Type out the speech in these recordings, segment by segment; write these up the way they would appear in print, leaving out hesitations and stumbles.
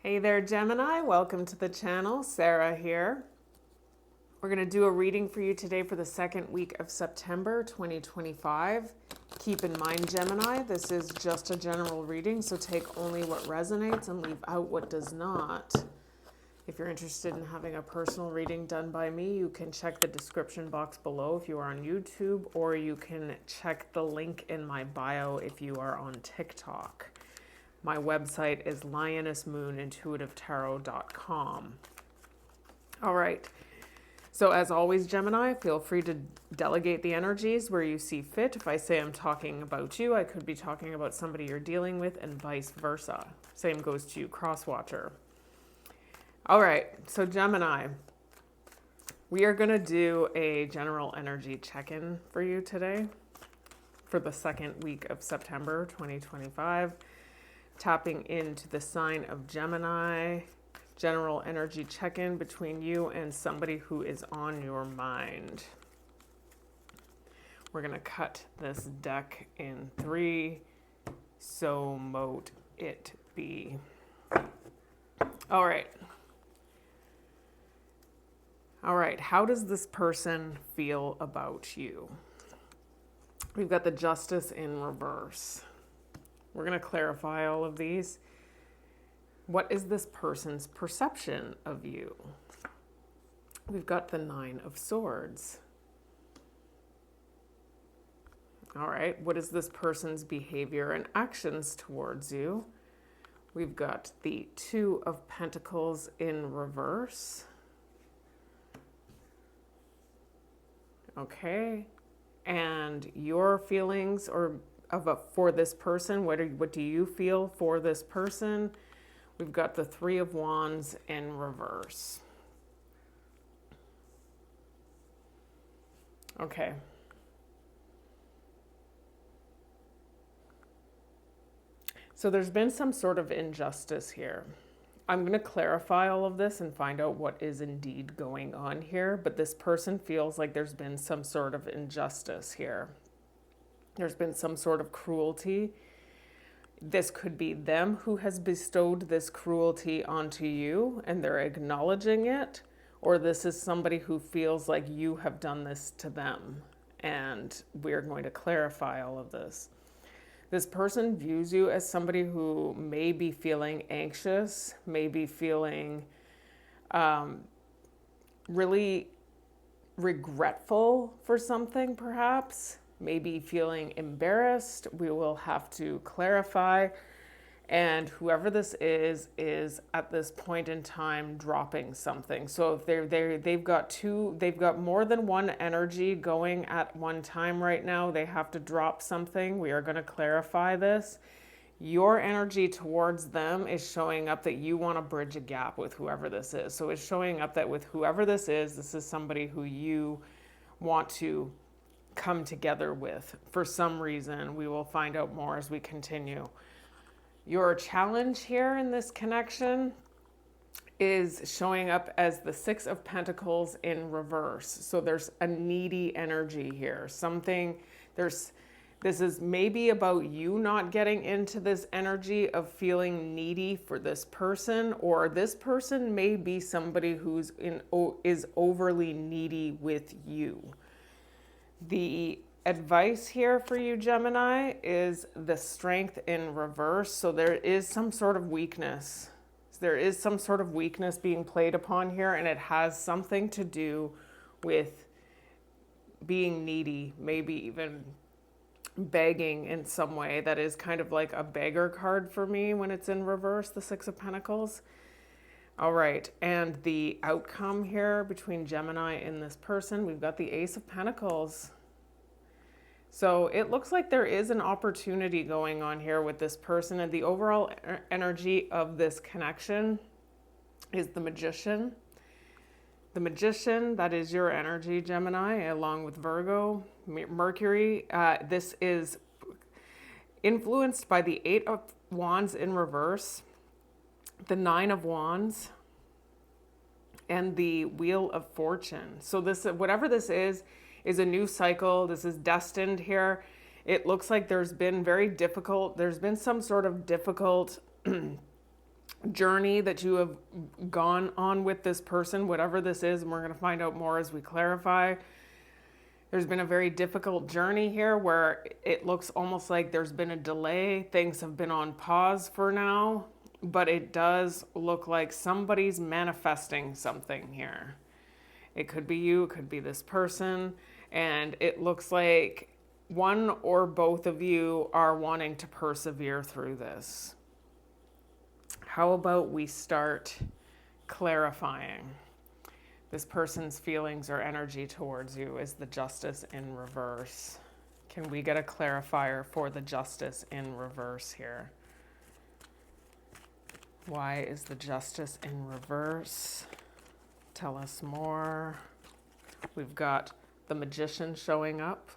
Hey there, Gemini. Welcome to the channel. Sarah here. We're going to do a reading for you today for the second week of September 2025. Keep in mind, Gemini, this is just a general reading, so take only what resonates and leave out what does not. If you're interested in having a personal reading done by me, you can check the description box below if you are on YouTube, or you can check the link in my bio if you are on TikTok. My website is lionessmoonintuitivetarot.com. All right. So as always, Gemini, feel free to delegate the energies where you see fit. If I say I'm talking about you, I could be talking about somebody you're dealing with, and vice versa. Same goes to you, cross-watcher. All right. So Gemini, we are going to do a general energy check-in for you today for the second week of September 2025. Tapping into the sign of Gemini, general energy check-in between you and somebody who is on your mind. We're going to cut this deck in 3, so mote it be. All right. All right, how does this person feel about you? We've got the Justice in reverse. We're going to clarify all of these. What is this person's perception of you? We've got the 9 of Swords. All right, what is this person's behavior and actions towards you? We've got the 2 of Pentacles in reverse. Okay, and your feelings for this person, what do you feel for this person? We've got the 3 of Wands in reverse. Okay. So there's been some sort of injustice here. I'm going to clarify all of this and find out what is indeed going on here, but this person feels like there's been some sort of injustice here. There's been some sort of cruelty. This could be them who has bestowed this cruelty onto you and they're acknowledging it, or this is somebody who feels like you have done this to them. And we're going to clarify all of this. This person views you as somebody who may be feeling anxious, may be feeling really regretful for something, perhaps. Maybe feeling embarrassed. We will have to clarify. And whoever this is at this point in time dropping something. So if they've got more than one energy going at one time right now, they have to drop something. We are going to clarify this. Your energy towards them is showing up that you want to bridge a gap with whoever this is. So it's showing up that with whoever this is somebody who you want to come together with for some reason. We will find out more as we continue. Your challenge here in this connection is showing up as the 6 of Pentacles in reverse. So there's a needy energy here. This is maybe about you not getting into this energy of feeling needy for this person, or this person may be somebody is overly needy with you. The advice here for you, Gemini, is the Strength in reverse. So there is some sort of weakness. There is some sort of weakness being played upon here, and it has something to do with being needy, maybe even begging in some way. That is kind of like a beggar card for me when it's in reverse, the 6 of Pentacles. All right, and the outcome here between Gemini and this person, we've got the Ace of Pentacles. So it looks like there is an opportunity going on here with this person, and the overall energy of this connection is the Magician. The Magician, that is your energy, Gemini, along with Virgo, Mercury. This is influenced by the 8 of Wands in reverse, the 9 of Wands, and the Wheel of Fortune. So this, whatever this is a new cycle. This is destined here. It looks like there's been some sort of difficult journey that you have gone on with this person, whatever this is, and we're going to find out more as we clarify. There's been a very difficult journey here where it looks almost like there's been a delay. Things have been on pause for now, but it does look like somebody's manifesting something here. It could be you, it could be this person, and it looks like one or both of you are wanting to persevere through this. How about we start clarifying? This person's feelings or energy towards you is the Justice in reverse. Can we get a clarifier for the Justice in reverse here? Why is the Justice in reverse? Tell us more. We've got the Magician showing up,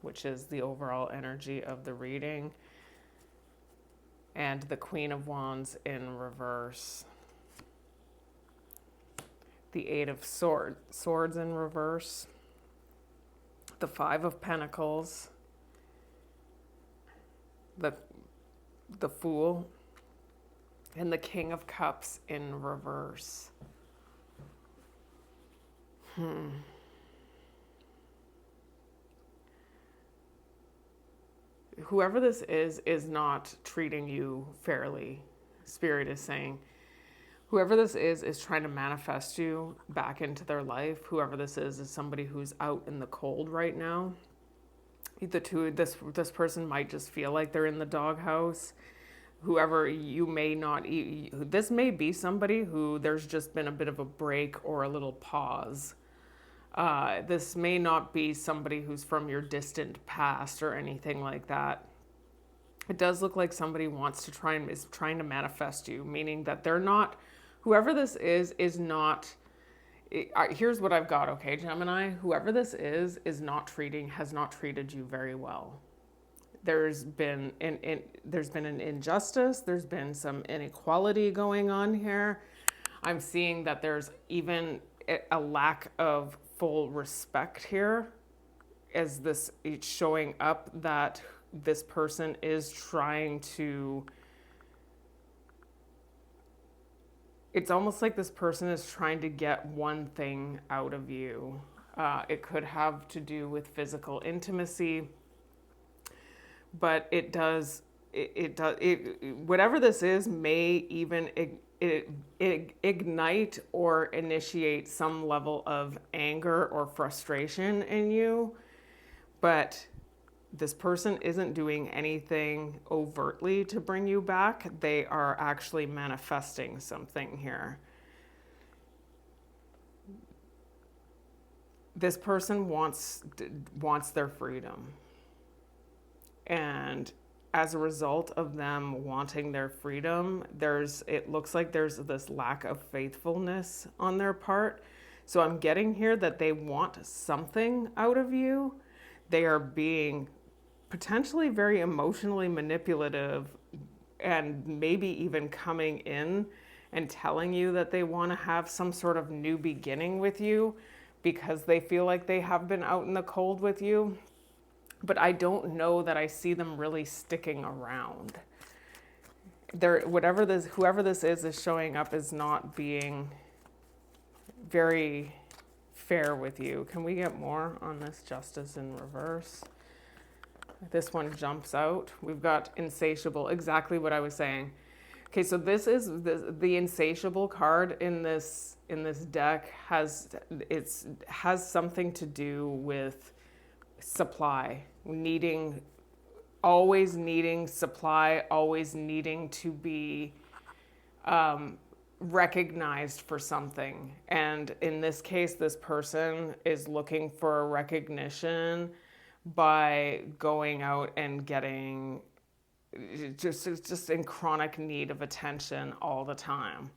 which is the overall energy of the reading, and the Queen of Wands in reverse. The Eight of Swords in reverse, the Five of Pentacles, the Fool, and the King of Cups in reverse. Whoever this is not treating you fairly. Spirit is saying, whoever this is trying to manifest you back into their life. Whoever this is somebody who's out in the cold right now. This person might just feel like they're in the doghouse. Whoever you may not, this may be somebody who there's just been a bit of a break or a little pause. This may not be somebody who's from your distant past or anything like that. It does look like somebody is trying to manifest you, meaning that they're not, whoever this is not, here's what I've got, okay, Gemini? Whoever this is has not treated you very well. There's been an injustice, there's been some inequality going on here. I'm seeing that there's even a lack of full respect here, as this it's showing up that this person is trying to, it's almost like this person is trying to get one thing out of you. It could have to do with physical intimacy, but whatever this is may even ignite or initiate some level of anger or frustration in you. But this person isn't doing anything overtly to bring you back. They are actually manifesting something here. This person wants their freedom. And as a result of them wanting their freedom, it looks like there's this lack of faithfulness on their part. So I'm getting here that they want something out of you. They are being potentially very emotionally manipulative, and maybe even coming in and telling you that they want to have some sort of new beginning with you because they feel like they have been out in the cold with you. But I don't know that I see them really sticking around. Whoever this is showing up as not being very fair with you. Can we get more on this Justice in reverse? This one jumps out. We've got insatiable, exactly what I was saying. Okay, so this is the insatiable card in this deck has something to do with supply, always needing supply, always needing to be recognized for something. And in this case, this person is looking for a recognition by going out and getting just in chronic need of attention all the time.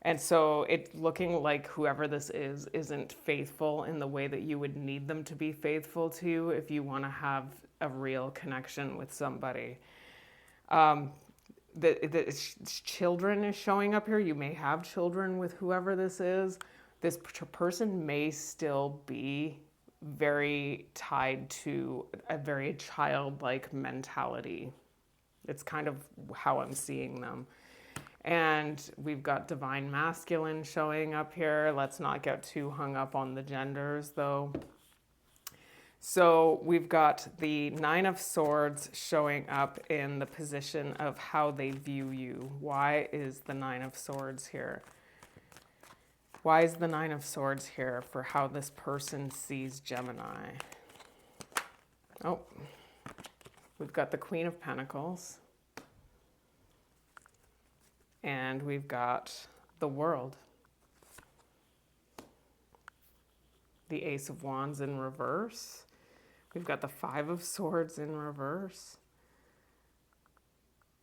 And so it's looking like whoever this is isn't faithful in the way that you would need them to be faithful to you if you want to have a real connection with somebody. The children is showing up here. You may have children with whoever this is. This person may still be very tied to a very childlike mentality. It's kind of how I'm seeing them. And we've got divine masculine showing up here. Let's not get too hung up on the genders though. So we've got the Nine of Swords showing up in the position of how they view you. Why is the Nine of Swords here? Why is the Nine of Swords here for how this person sees Gemini? Oh, we've got the Queen of Pentacles. And we've got the World. The Ace of Wands in reverse. We've got the Five of Swords in reverse.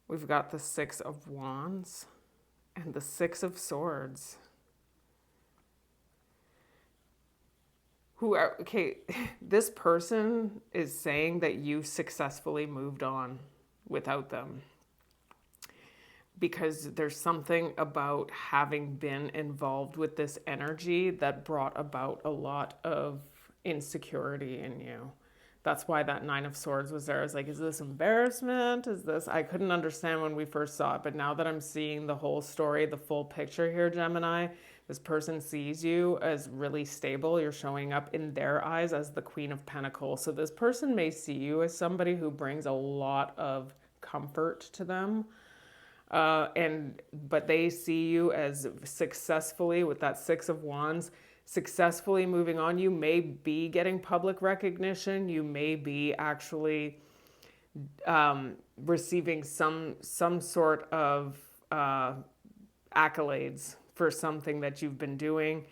We've got the Six of Wands and the Six of Swords. Okay, this person is saying that you successfully moved on without them. Because there's something about having been involved with this energy that brought about a lot of insecurity in you. That's why that Nine of Swords was there. I was like, is this embarrassment? Is this... I couldn't understand when we first saw it, but now that I'm seeing the whole story, the full picture here, Gemini, this person sees you as really stable. You're showing up in their eyes as the Queen of Pentacles. So this person may see you as somebody who brings a lot of comfort to them. But they see you as successfully, with that Six of Wands, successfully moving on. You may be getting public recognition. You may be actually receiving some sort of accolades for something that you've been doing.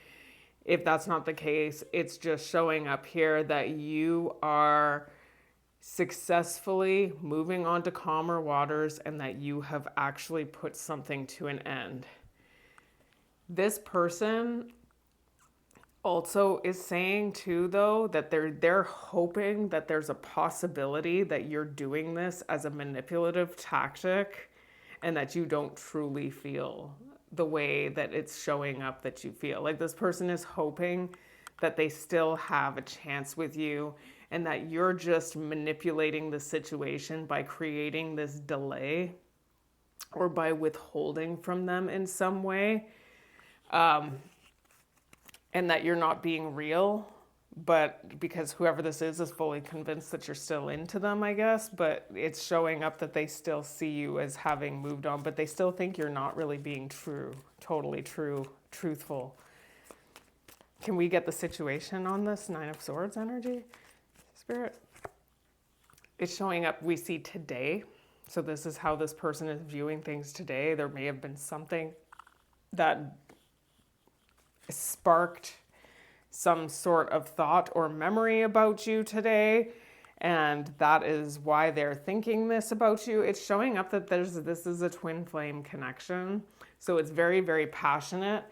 If that's not the case, it's just showing up here that you are successfully moving on to calmer waters and that you have actually put something to an end. This person also is saying too, though, that they're hoping that there's a possibility that you're doing this as a manipulative tactic and that you don't truly feel the way that it's showing up that you feel. Like this person is hoping that they still have a chance with you and that you're just manipulating the situation by creating this delay or by withholding from them in some way. And that you're not being real, but because whoever this is fully convinced that you're still into them, I guess, but it's showing up that they still see you as having moved on, but they still think you're not really being true, totally true, truthful. Can we get the situation on this Nine of Swords energy? Spirit. It's showing up, we see today. So this is how this person is viewing things today. There may have been something that sparked some sort of thought or memory about you today. And that is why they're thinking this about you. It's showing up that this is a twin flame connection. So it's very, very passionate.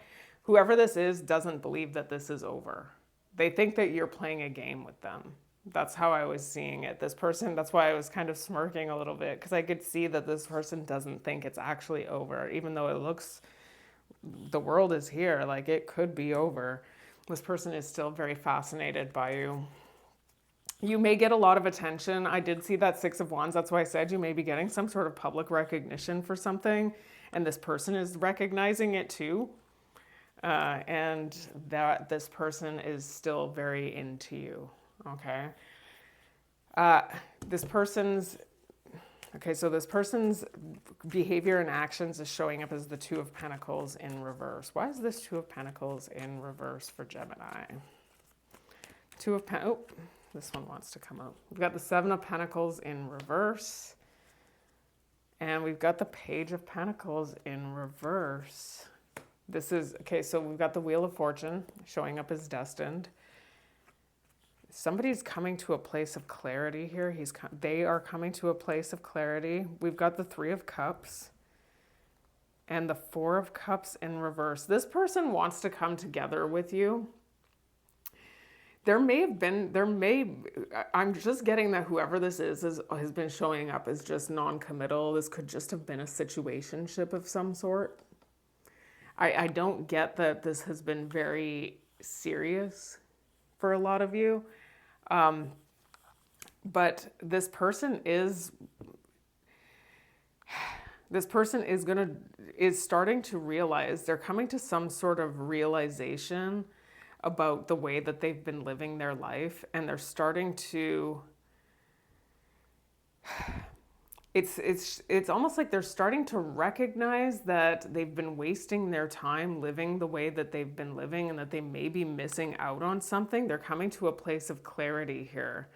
Whoever this is doesn't believe that this is over. They think that you're playing a game with them. That's how I was seeing it. This person, that's why I was kind of smirking a little bit, because I could see that this person doesn't think it's actually over, even though it looks, the world is here, like it could be over. This person is still very fascinated by you. You may get a lot of attention. I did see that Six of Wands. That's why I said you may be getting some sort of public recognition for something, and this person is recognizing it too. And that this person is still very into you. Okay. This person's behavior and actions is showing up as the Two of Pentacles in reverse. Why is this Two of Pentacles in reverse for Gemini? This one wants to come out. We've got the Seven of Pentacles in reverse. And we've got the Page of Pentacles in reverse. This is, okay, so we've got the Wheel of Fortune showing up as destined. Somebody's coming to a place of clarity here. They are coming to a place of clarity. We've got the Three of Cups and the Four of Cups in reverse. This person wants to come together with you. I'm just getting that whoever this is has been showing up as just non-committal. This could just have been a situationship of some sort. I don't get that this has been very serious for a lot of you. But this person is this person is starting to realize, they're coming to some sort of realization about the way that they've been living their life, and they're starting to, it's almost like they're starting to recognize that they've been wasting their time living the way that they've been living, and that they may be missing out on something. They're coming to a place of clarity here.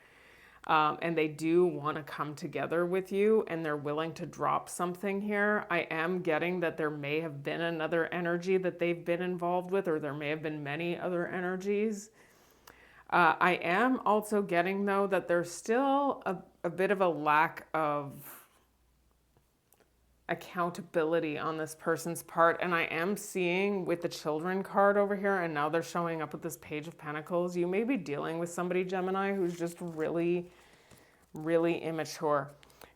And they do want to come together with you, and they're willing to drop something here. I am getting that there may have been another energy that they've been involved with, or there may have been many other energies. I am also getting, though, that there's still a bit of a lack of accountability on this person's part. And I am seeing with the children card over here, and now they're showing up with this Page of Pentacles, you may be dealing with somebody, Gemini, who's just really, really immature.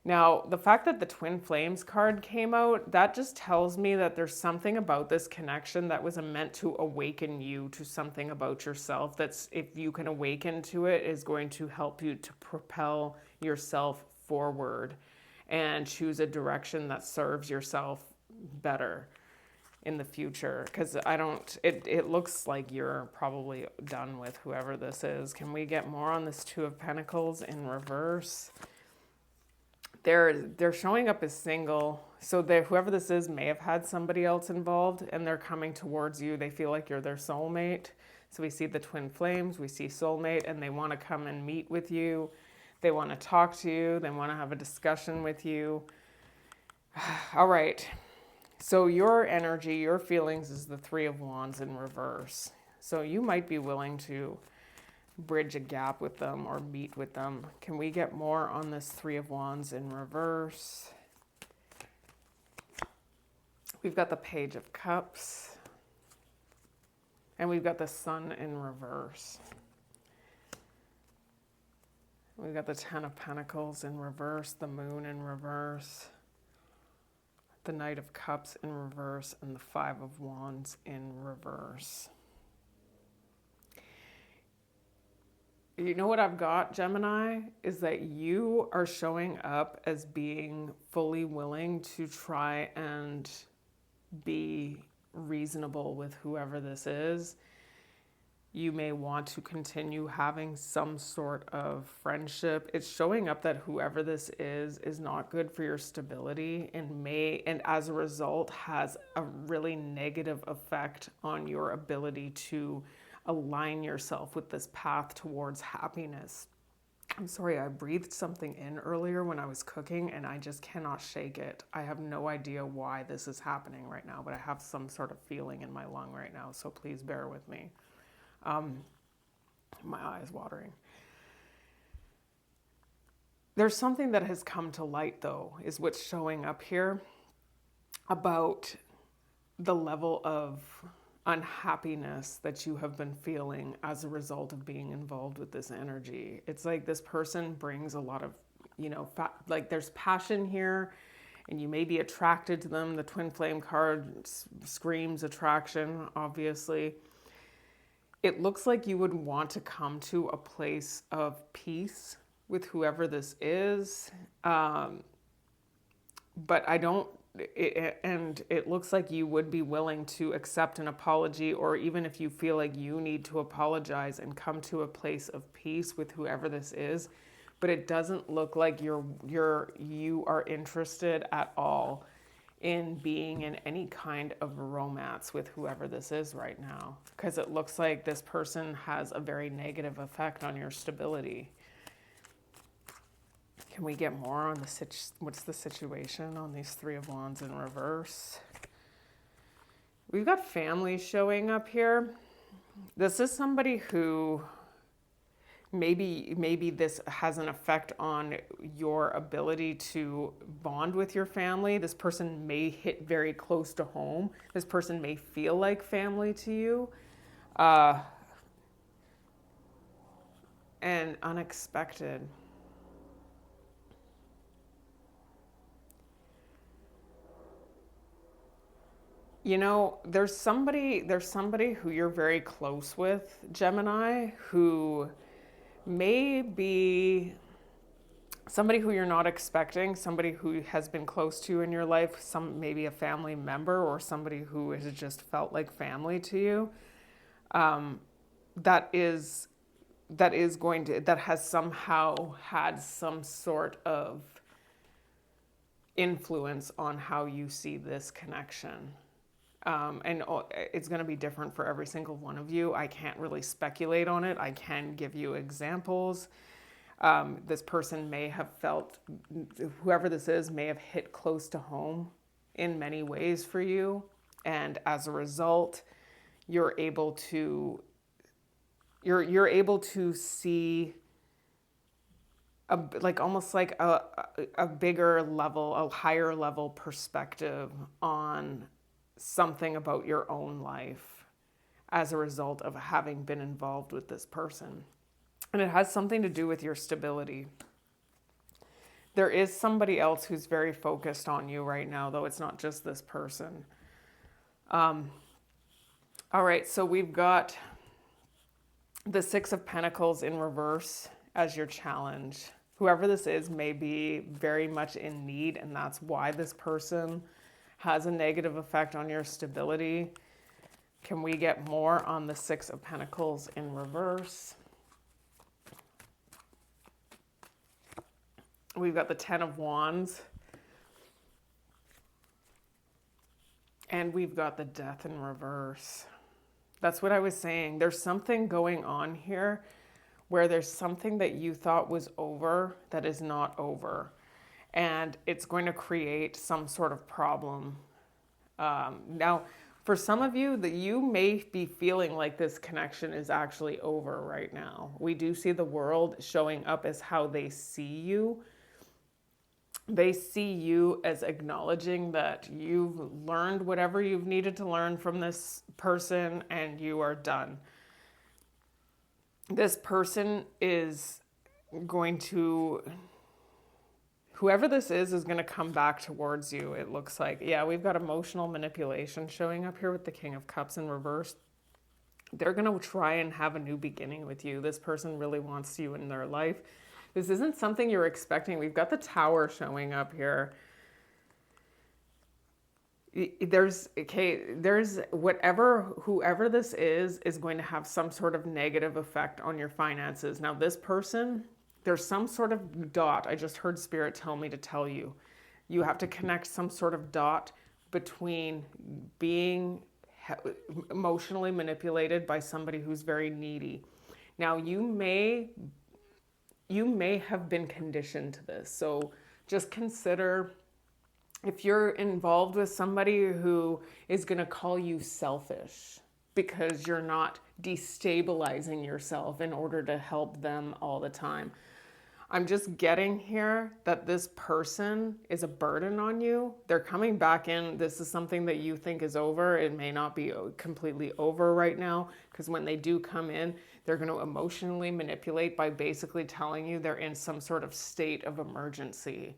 Now, the fact that the Twin Flames card came out, that just tells me that there's something about this connection that was meant to awaken you to something about yourself. That's, if you can awaken to it, is going to help you to propel yourself forward and choose a direction that serves yourself better in the future. Because it looks like you're probably done with whoever this is. Can we get more on this Two of Pentacles in reverse? They're showing up as single. So whoever this is may have had somebody else involved, and they're coming towards you. They feel like you're their soulmate. So we see the Twin Flames, we see soulmate, and they want to come and meet with you. They want to talk to you. They want to have a discussion with you. All right. So your energy, your feelings is the Three of Wands in reverse. So you might be willing to bridge a gap with them or meet with them. Can we get more on this Three of Wands in reverse? We've got the Page of Cups. And we've got the Sun in reverse. We've got the Ten of Pentacles in reverse, the Moon in reverse, the Knight of Cups in reverse, and the Five of Wands in reverse. You know what I've got, Gemini, is that you are showing up as being fully willing to try and be reasonable with whoever this is. You may want to continue having some sort of friendship. It's showing up that whoever this is not good for your stability, and as a result has a really negative effect on your ability to align yourself with this path towards happiness. I'm sorry, I breathed something in earlier when I was cooking, and I just cannot shake it. I have no idea why this is happening right now, but I have some sort of feeling in my lung right now, so please bear with me. My eye is watering. There's something that has come to light, though, is what's showing up here about the level of unhappiness that you have been feeling as a result of being involved with this energy. It's like this person brings a lot of, like there's passion here, and you may be attracted to them. The Twin Flame card screams attraction, obviously. It looks like you would want to come to a place of peace with whoever this is. But I don't, and it looks like you would be willing to accept an apology, or even if you feel like you need to apologize and come to a place of peace with whoever this is. But it doesn't look like you are interested at all in being in any kind of romance with whoever this is right now, because it looks like this person has a very negative effect on your stability. Can we get more on what's the situation on these Three of Wands in reverse? We've got family showing up here. This is somebody who maybe this has an effect on your ability to bond with your family. This person may hit very close to home. This person may feel like family to you. And unexpected. There's somebody who you're very close with, Gemini, who may be somebody who you're not expecting, somebody who has been close to you in your life, maybe a family member or somebody who has just felt like family to you, that has somehow had some sort of influence on how you see this connection. And it's going to be different for every single one of you. I can't really speculate on it. I can give you examples. This person may have felt, whoever this is, may have hit close to home in many ways for you. And as a result, you're able to see almost like a bigger level, a higher level perspective on something about your own life as a result of having been involved with this person. And it has something to do with your stability. There is somebody else who's very focused on you right now, though it's not just this person. All right, so we've got the Six of Pentacles in reverse as your challenge. Whoever this is may be very much in need, and that's why this person has a negative effect on your stability. Can we get more on the Six of Pentacles in reverse? We've got the Ten of Wands. And we've got the Death in reverse. That's what I was saying. There's something going on here where there's something that you thought was over that is not over. And it's going to create some sort of problem. Now, for some of you, that you may be feeling like this connection is actually over right now. We do see the world showing up as how they see you. They see you as acknowledging that you've learned whatever you've needed to learn from this person and you are done. This person is going to, whoever this is going to come back towards you, it looks like. Yeah, we've got emotional manipulation showing up here with the King of Cups in reverse. They're going to try and have a new beginning with you. This person really wants you in their life. This isn't something you're expecting. We've got the Tower showing up here. There's whoever this is going to have some sort of negative effect on your finances. Now, this person, there's some sort of dot. I just heard Spirit tell me to tell you. You have to connect some sort of dot between being emotionally manipulated by somebody who's very needy. Now, you may have been conditioned to this. So just consider if you're involved with somebody who is going to call you selfish because you're not destabilizing yourself in order to help them all the time. I'm just getting here that this person is a burden on you. They're coming back in. This is something that you think is over. It may not be completely over right now, because when they do come in, they're going to emotionally manipulate by basically telling you they're in some sort of state of emergency.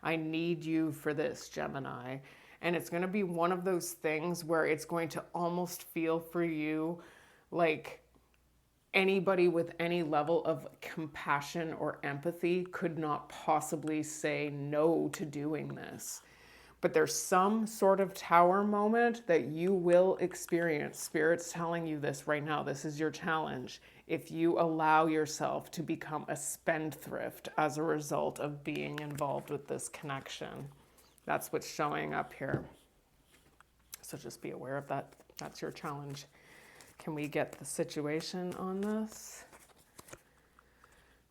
I need you for this, Gemini. And it's going to be one of those things where it's going to almost feel for you like anybody with any level of compassion or empathy could not possibly say no to doing this. But there's some sort of Tower moment that you will experience. Spirit's telling you this right now. This is your challenge. If you allow yourself to become a spendthrift as a result of being involved with this connection. That's what's showing up here. So just be aware of that. That's your challenge. Can we get the situation on this?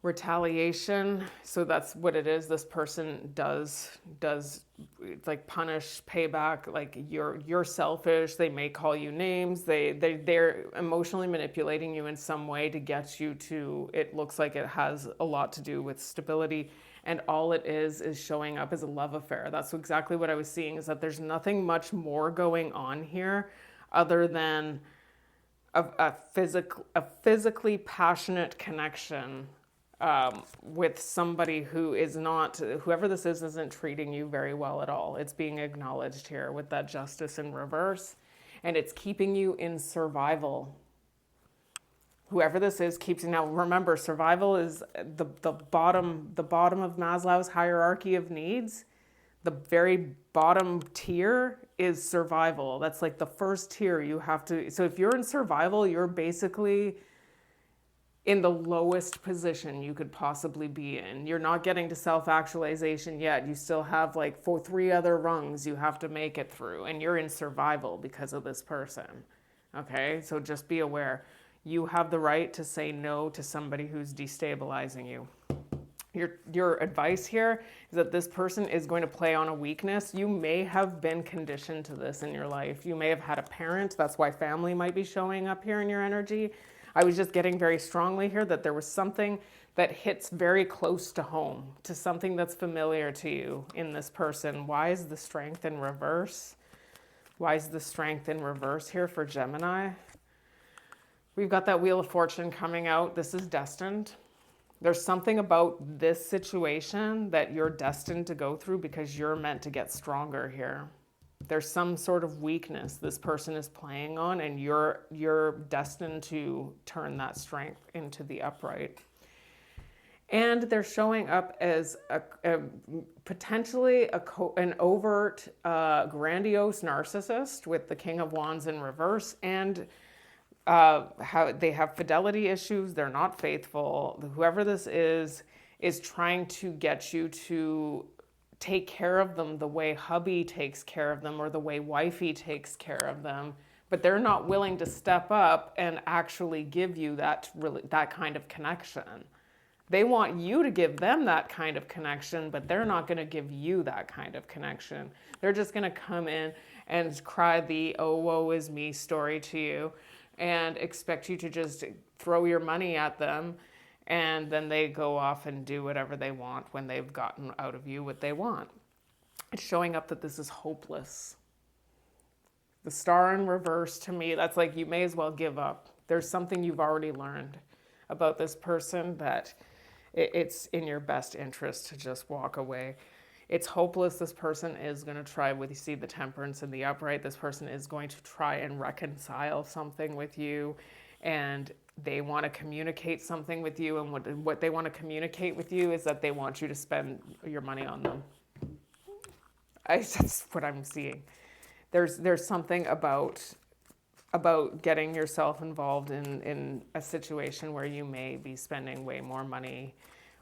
Retaliation. So that's what it is. This person does like punish, payback. Like you're selfish. They may call you names. They're emotionally manipulating you in some way to get you to. It looks like it has a lot to do with stability, and all it is showing up as a love affair. That's exactly what I was seeing. Is that there's nothing much more going on here, other than a physically passionate connection with somebody who is not, whoever this is, isn't treating you very well at all. It's being acknowledged here with that Justice in reverse, and it's keeping you in survival. whoever this is keeps you. Now remember, survival is the bottom of Maslow's hierarchy of needs. The very bottom tier is survival. That's like the first tier you have to. So if you're in survival, you're basically in the lowest position you could possibly be in. You're not getting to self-actualization yet. You still have like 3 other rungs you have to make it through, and you're in survival because of this person. Okay, so just be aware. You have the right to say no to somebody who's destabilizing you. Your advice here is that this person is going to play on a weakness. You may have been conditioned to this in your life. You may have had a parent. That's why family might be showing up here in your energy. I was just getting very strongly here that there was something that hits very close to home, to something that's familiar to you in this person. Why is the Strength in reverse? Why is the Strength in reverse here for Gemini? We've got that Wheel of Fortune coming out. This is destined. There's something about this situation that you're destined to go through because you're meant to get stronger here. There's some sort of weakness this person is playing on, and you're destined to turn that strength into the upright. And they're showing up as potentially an overt, grandiose narcissist with the King of Wands in reverse, and how they have fidelity issues. They're not faithful. Whoever this is trying to get you to take care of them the way hubby takes care of them or the way wifey takes care of them, but they're not willing to step up and actually give you that kind of connection. They want you to give them that kind of connection, but they're not going to give you that kind of connection. They're just going to come in and cry the "oh, woe is me" story to you and expect you to just throw your money at them, and then they go off and do whatever they want when they've gotten out of you what they want. It's showing up that this is hopeless. The Star in reverse, to me, that's like you may as well give up. There's something you've already learned about this person that it's in your best interest to just walk away. It's hopeless. This person is going to try with, you see the Temperance and the upright, this person is going to try and reconcile something with you, and they want to communicate something with you, and what they want to communicate with you is that they want you to spend your money on them. That's what I'm seeing. There's something about getting yourself involved in a situation where you may be spending way more money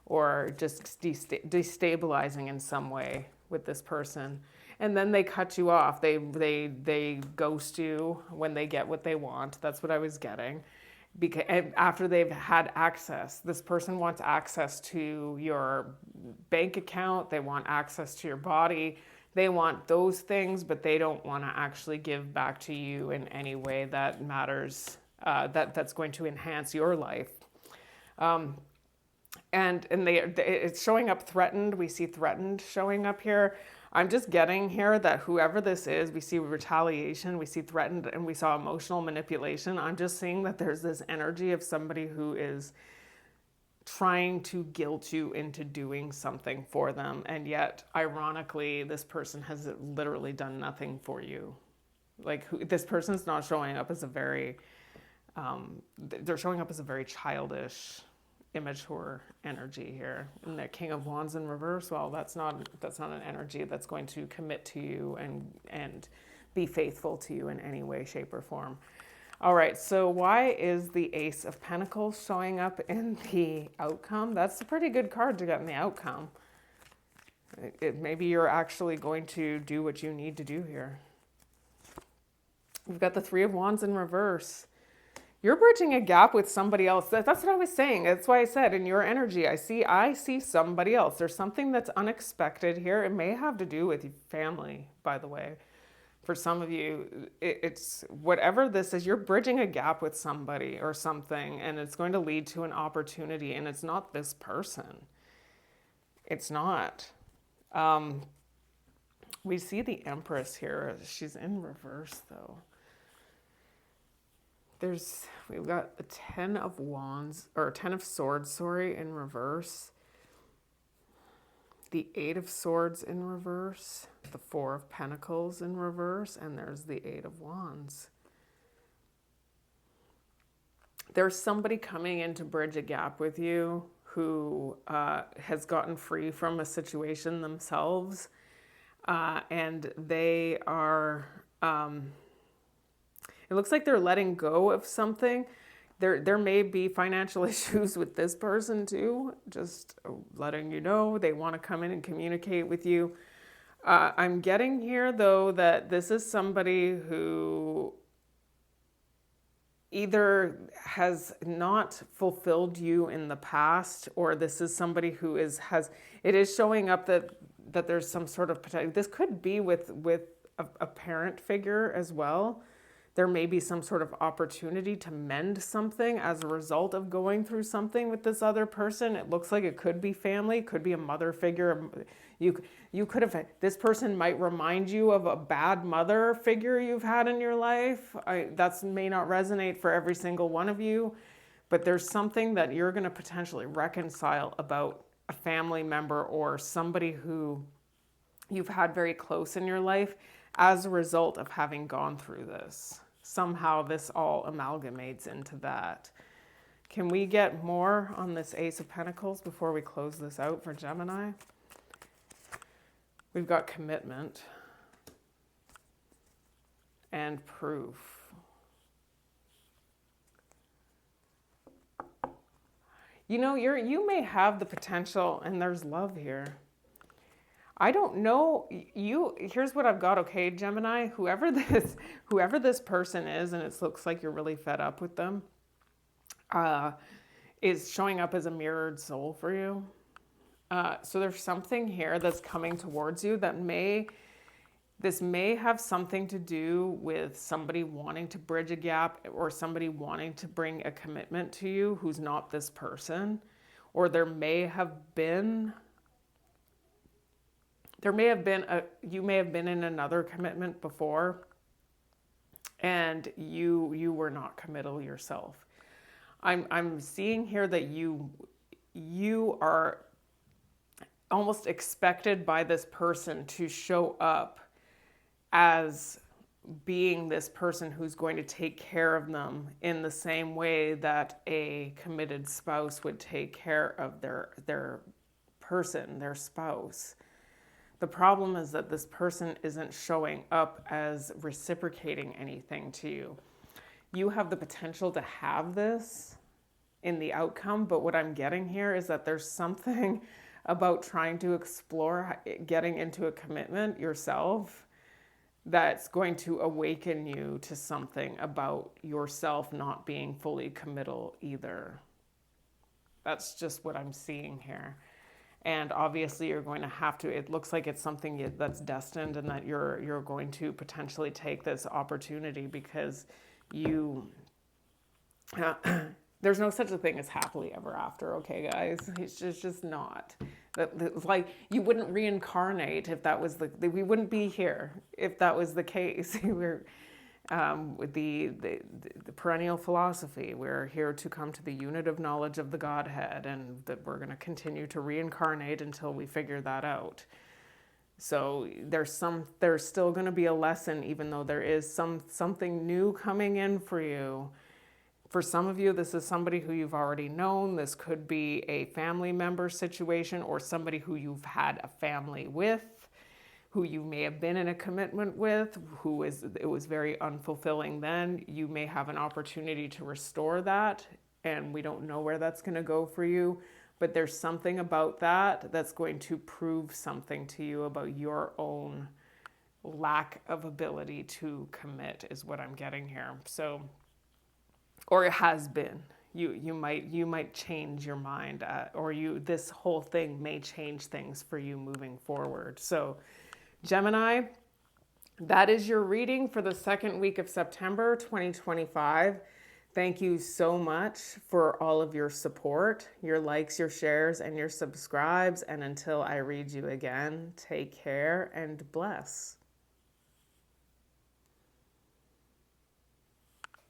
or just destabilizing in some way with this person. And then they cut you off. They ghost you when they get what they want. That's what I was getting. Because after they've had access, this person wants access to your bank account. They want access to your body. They want those things, but they don't want to actually give back to you in any way that matters, that's going to enhance your life. And it's showing up threatened. We see threatened showing up here. I'm just getting here that whoever this is, we see retaliation, we see threatened, and we saw emotional manipulation. I'm just seeing that there's this energy of somebody who is trying to guilt you into doing something for them. And yet, ironically, this person has literally done nothing for you. Like, this person's not showing up as a very, they're showing up as a very childish, immature energy here. And the King of Wands in reverse, well, that's not an energy that's going to commit to you and be faithful to you in any way, shape, or form. All right, so why is the Ace of Pentacles showing up in the outcome? That's a pretty good card to get in the outcome. Maybe you're actually going to do what you need to do here. We've got the Three of Wands in reverse. You're bridging a gap with somebody else. That's what I was saying. That's why I said in your energy, I see somebody else. There's something that's unexpected here. It may have to do with your family, by the way. For some of you, it's whatever this is, you're bridging a gap with somebody or something, and it's going to lead to an opportunity, and it's not this person. It's not. We see the Empress here. She's in reverse, though. We've got the Ten of Wands, or Ten of Swords, in reverse. The Eight of Swords in reverse. The Four of Pentacles in reverse. And there's the Eight of Wands. there's somebody coming in to bridge a gap with you who has gotten free from a situation themselves, and they are, it looks like they're letting go of something. There may be financial issues with this person too, just letting you know. They want to come in and communicate with you. I'm getting here, though, that this is somebody who either has not fulfilled you in the past, or this is somebody who it is showing up that there's some sort of potential. This could be with a parent figure as well. There may be some sort of opportunity to mend something as a result of going through something with this other person. It looks like it could be family, could be a mother figure. You could have, this person might remind you of a bad mother figure you've had in your life. That may not resonate for every single one of you, but there's something that you're going to potentially reconcile about a family member or somebody who you've had very close in your life as a result of having gone through this. Somehow this all amalgamates into that. Can we get more on this Ace of Pentacles before we close this out for Gemini? We've got commitment and proof. You know, you may have the potential, and there's love here. I don't know, here's what I've got, okay, Gemini, whoever this person is, and it looks like you're really fed up with them, is showing up as a mirrored soul for you. So there's something here that's coming towards you this may have something to do with somebody wanting to bridge a gap, or somebody wanting to bring a commitment to you who's not this person. Or you may have been in another commitment before, and you were not committal yourself. I'm seeing here that you are almost expected by this person to show up as being this person who's going to take care of them in the same way that a committed spouse would take care of their person, their spouse. The problem is that this person isn't showing up as reciprocating anything to you. You have the potential to have this in the outcome, but what I'm getting here is that there's something about trying to explore getting into a commitment yourself that's going to awaken you to something about yourself not being fully committal either. That's just what I'm seeing here. And obviously you're going to have to, it looks like it's something that's destined, and that you're going to potentially take this opportunity because there's no such a thing as happily ever after, okay, guys? It's just not. It's like you wouldn't reincarnate if that was we wouldn't be here if that was the case. We're with the perennial philosophy, we're here to come to the unit of knowledge of the Godhead, and that we're going to continue to reincarnate until we figure that out. So there's still going to be a lesson, even though there is something new coming in for you. For some of you, this is somebody who you've already known. This could be a family member situation, or somebody who you've had a family with, who you may have been in a commitment with, it was very unfulfilling then. You may have an opportunity to restore that, and we don't know where that's going to go for you. But there's something about that that's going to prove something to you about your own lack of ability to commit, is what I'm getting here. So, or it has been. You might change your mind, or this whole thing may change things for you moving forward. So, Gemini, that is your reading for the second week of September 2025. Thank you so much for all of your support, your likes, your shares, and your subscribes. And until I read you again, take care and bless.